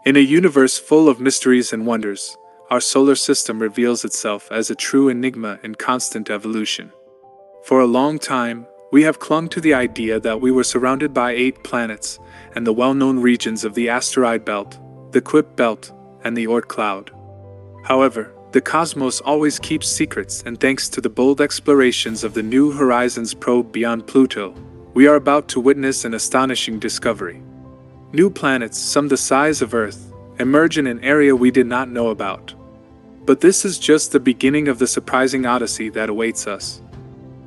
In a universe full of mysteries and wonders, our solar system reveals itself as a true enigma in constant evolution. For a long time, we have clung to the idea that we were surrounded by 8 planets and the well-known regions of the asteroid belt, the Kuiper belt, and the Oort cloud. However, the cosmos always keeps secrets, and thanks to the bold explorations of the New Horizons probe beyond Pluto, we are about to witness an astonishing discovery. New planets, some the size of Earth, emerge in an area we did not know about. But this is just the beginning of the surprising odyssey that awaits us.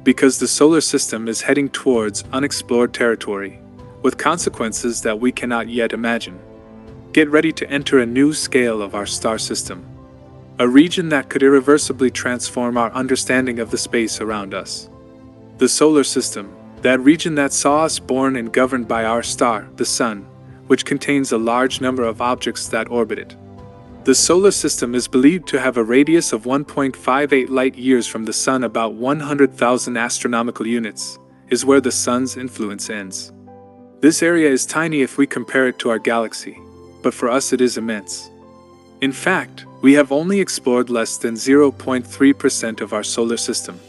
Because the solar system is heading towards unexplored territory, with consequences that we cannot yet imagine. Get ready to enter a new scale of our star system. A region that could irreversibly transform our understanding of the space around us. The solar system, that region that saw us born and governed by our star, the Sun, which contains a large number of objects that orbit it. The solar system is believed to have a radius of 1.58 light-years from the Sun. About 100,000 astronomical units is where the Sun's influence ends. This area is tiny if we compare it to our galaxy, but for us it is immense. In fact, we have only explored less than 0.3% of our solar system.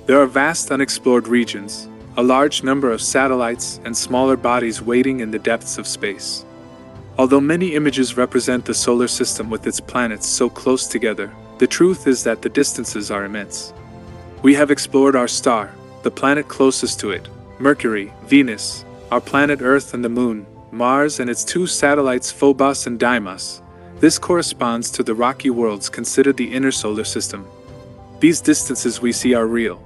There are vast unexplored regions, a large number of satellites and smaller bodies waiting in the depths of space. Although many images represent the solar system with its planets so close together, the truth is that the distances are immense. We have explored our star, the planet closest to it, Mercury, Venus, our planet Earth and the Moon, Mars and its 2 satellites Phobos and Deimos. This corresponds to the rocky worlds considered the inner solar system. These distances we see are real.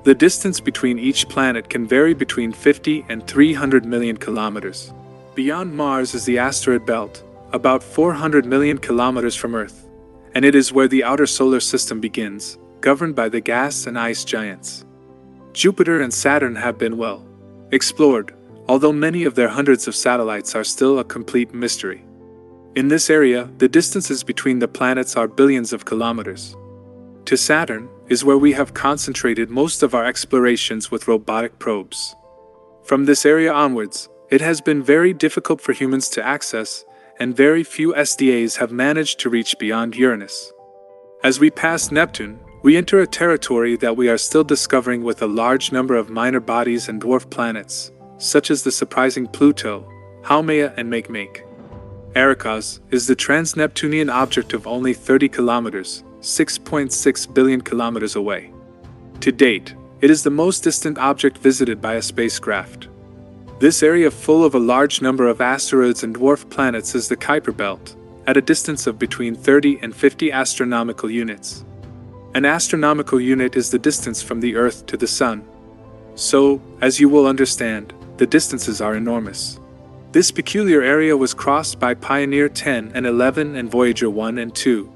The distance between each planet can vary between 50 and 300 million kilometers. Beyond Mars is the asteroid belt, about 400 million kilometers from Earth, and it is where the outer solar system begins, governed by the gas and ice giants. Jupiter and Saturn have been well explored, although many of their hundreds of satellites are still a complete mystery. In this area, the distances between the planets are billions of kilometers. To Saturn is where we have concentrated most of our explorations with robotic probes. From this area onwards, it has been very difficult for humans to access, and very few SDAs have managed to reach beyond Uranus. As we pass Neptune, we enter a territory that we are still discovering with a large number of minor bodies and dwarf planets, such as the surprising Pluto, Haumea and Makemake. Arachos is the trans-Neptunian object of only 30 kilometers, 6.6 billion kilometers away. To date, it is the most distant object visited by a spacecraft. This area full of a large number of asteroids and dwarf planets is the Kuiper belt, at a distance of between 30 and 50 astronomical units. An astronomical unit is the distance from the Earth to the Sun. So, as you will understand, the distances are enormous. This peculiar area was crossed by Pioneer 10 and 11 and Voyager 1 and 2.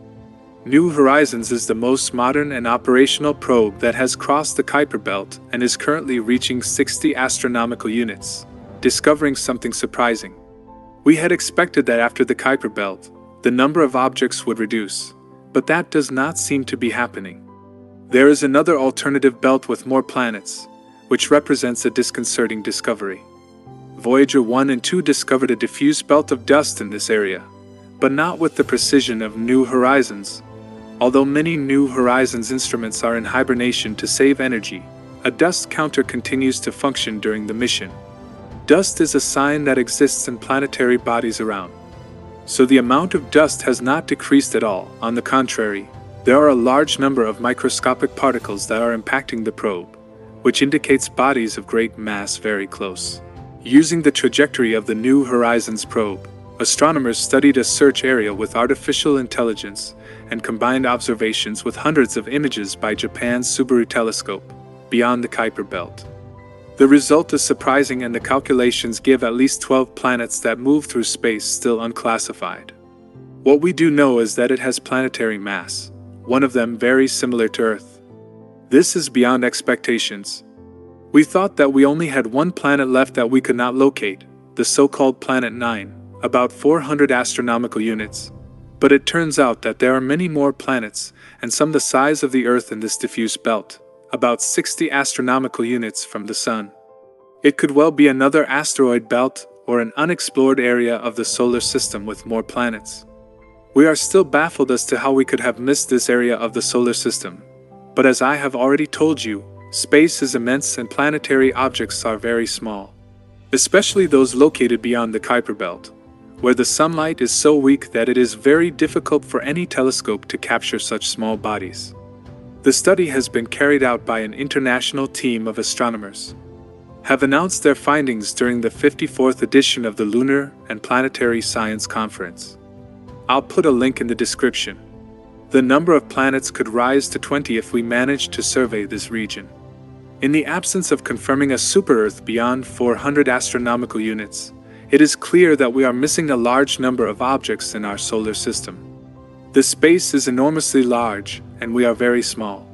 New Horizons is the most modern and operational probe that has crossed the Kuiper belt and is currently reaching 60 astronomical units, discovering something surprising. We had expected that after the Kuiper belt, the number of objects would reduce, but that does not seem to be happening. There is another alternative belt with more planets, which represents a disconcerting discovery. Voyager 1 and 2 discovered a diffuse belt of dust in this area, but not with the precision of New Horizons. Although many New Horizons instruments are in hibernation to save energy, a dust counter continues to function during the mission. Dust is a sign that exists in planetary bodies around. So the amount of dust has not decreased at all. On the contrary, there are a large number of microscopic particles that are impacting the probe, which indicates bodies of great mass very close. Using the trajectory of the New Horizons probe, astronomers studied a search area with artificial intelligence and combined observations with hundreds of images by Japan's Subaru telescope, beyond the Kuiper belt. The result is surprising, and the calculations give at least 12 planets that move through space still unclassified. What we do know is that it has planetary mass, one of them very similar to Earth. This is beyond expectations. We thought that we only had one planet left that we could not locate, the so-called Planet 9, about 400 astronomical units. But it turns out that there are many more planets, and some the size of the Earth in this diffuse belt, about 60 astronomical units from the Sun. It could well be another asteroid belt or an unexplored area of the solar system with more planets. We are still baffled as to how we could have missed this area of the solar system. But as I have already told you, space is immense and planetary objects are very small, especially those located beyond the Kuiper belt, where the sunlight is so weak that it is very difficult for any telescope to capture such small bodies. The study has been carried out by an international team of astronomers, have announced their findings during the 54th edition of the Lunar and Planetary Science Conference. I'll put a link in the description. The number of planets could rise to 20 if we manage to survey this region. In the absence of confirming a super-Earth beyond 400 astronomical units, it is clear that we are missing a large number of objects in our solar system. The space is enormously large, and we are very small.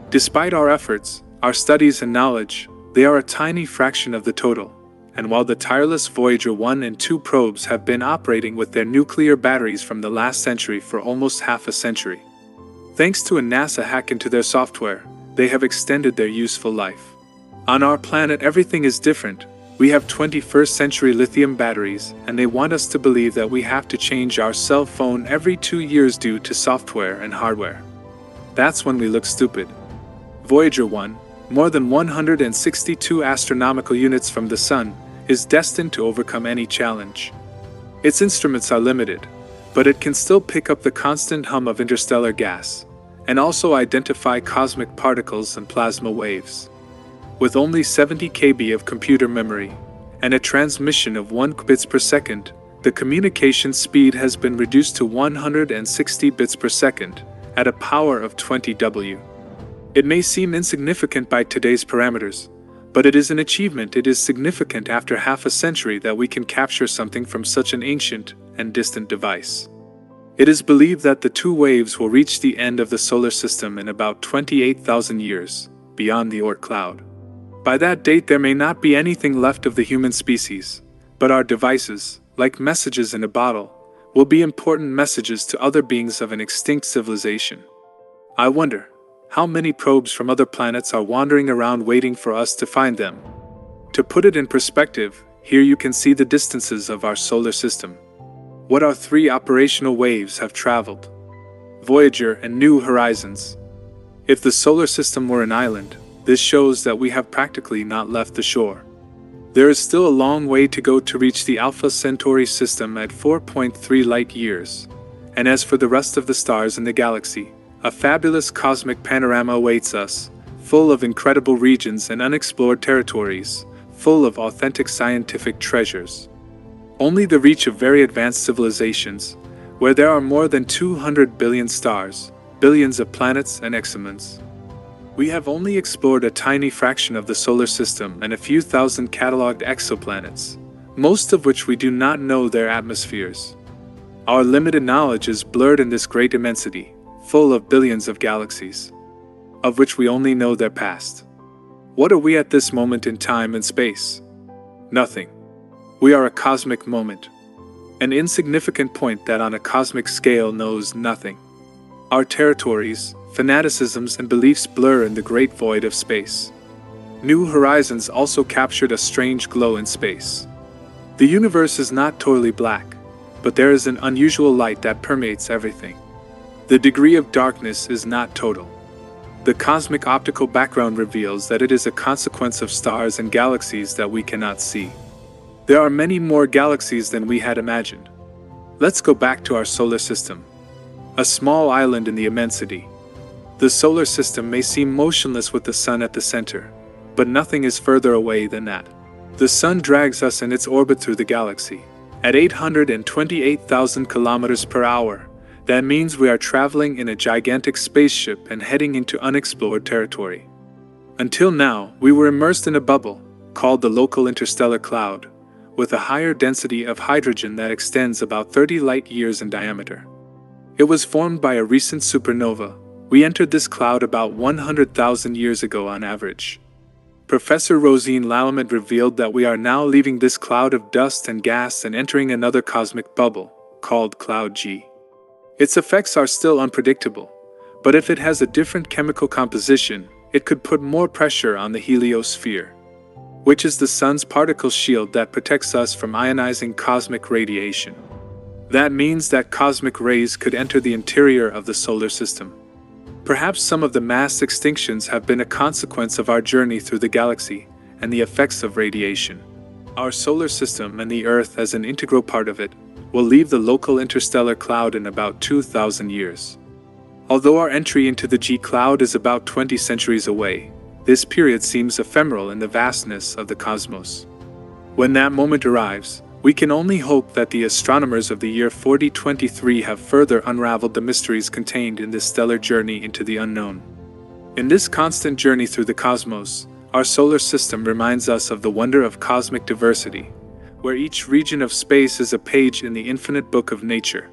Despite our efforts, our studies and knowledge, they are a tiny fraction of the total, and while the tireless Voyager 1 and 2 probes have been operating with their nuclear batteries from the last century for almost half a century, thanks to a NASA hack into their software, they have extended their useful life. On our planet, everything is different. We have 21st century lithium batteries, and they want us to believe that we have to change our cell phone every 2 years due to software and hardware. That's when we look stupid. Voyager 1, more than 162 astronomical units from the Sun, is destined to overcome any challenge. Its instruments are limited, but it can still pick up the constant hum of interstellar gas, and also identify cosmic particles and plasma waves. With only 70 KB of computer memory, and a transmission of 1 bits per second, the communication speed has been reduced to 160 bits per second, at a power of 20 W. It may seem insignificant by today's parameters, but it is an achievement. It is significant after half a century that we can capture something from such an ancient and distant device. It is believed that the two waves will reach the end of the solar system in about 28,000 years, beyond the Oort cloud. By that date there may not be anything left of the human species, but our devices, like messages in a bottle, will be important messages to other beings of an extinct civilization. I wonder, how many probes from other planets are wandering around waiting for us to find them? To put it in perspective, here you can see the distances of our solar system. What our 3 operational waves have traveled. Voyager and New Horizons. If the solar system were an island, this shows that we have practically not left the shore. There is still a long way to go to reach the Alpha Centauri system at 4.3 light-years. And as for the rest of the stars in the galaxy, a fabulous cosmic panorama awaits us, full of incredible regions and unexplored territories, full of authentic scientific treasures. Only the reach of very advanced civilizations, where there are more than 200 billion stars, billions of planets and exoplanets. We have only explored a tiny fraction of the solar system and a few thousand catalogued exoplanets, most of which we do not know their atmospheres. Our limited knowledge is blurred in this great immensity, full of billions of galaxies, of which we only know their past. What are we at this moment in time and space? Nothing. We are a cosmic moment, an insignificant point that on a cosmic scale knows nothing. Our territories, fanaticisms and beliefs blur in the great void of space. New Horizons also captured a strange glow in space. The universe is not totally black, but there is an unusual light that permeates everything. The degree of darkness is not total. The cosmic optical background reveals that it is a consequence of stars and galaxies that we cannot see. There are many more galaxies than we had imagined. Let's go back to our solar system. A small island in the immensity. The solar system may seem motionless with the sun at the center, but nothing is further away than that. The sun drags us in its orbit through the galaxy, at 828,000 kilometers per hour. That means we are traveling in a gigantic spaceship and heading into unexplored territory. Until now, we were immersed in a bubble, called the local interstellar cloud, with a higher density of hydrogen that extends about 30 light-years in diameter. It was formed by a recent supernova. We entered this cloud about 100,000 years ago on average. Professor Rosine Lallement revealed that we are now leaving this cloud of dust and gas and entering another cosmic bubble, called Cloud G. Its effects are still unpredictable, but if it has a different chemical composition, it could put more pressure on the heliosphere. which is the sun's particle shield that protects us from ionizing cosmic radiation. That means that cosmic rays could enter the interior of the solar system. Perhaps some of the mass extinctions have been a consequence of our journey through the galaxy and the effects of radiation. Our solar system, and the Earth as an integral part of it, will leave the local interstellar cloud in about 2,000 years. Although our entry into the G cloud is about 20 centuries away, this period seems ephemeral in the vastness of the cosmos. When that moment arrives, we can only hope that the astronomers of the year 4023 have further unraveled the mysteries contained in this stellar journey into the unknown. In this constant journey through the cosmos, our solar system reminds us of the wonder of cosmic diversity, where each region of space is a page in the infinite book of nature.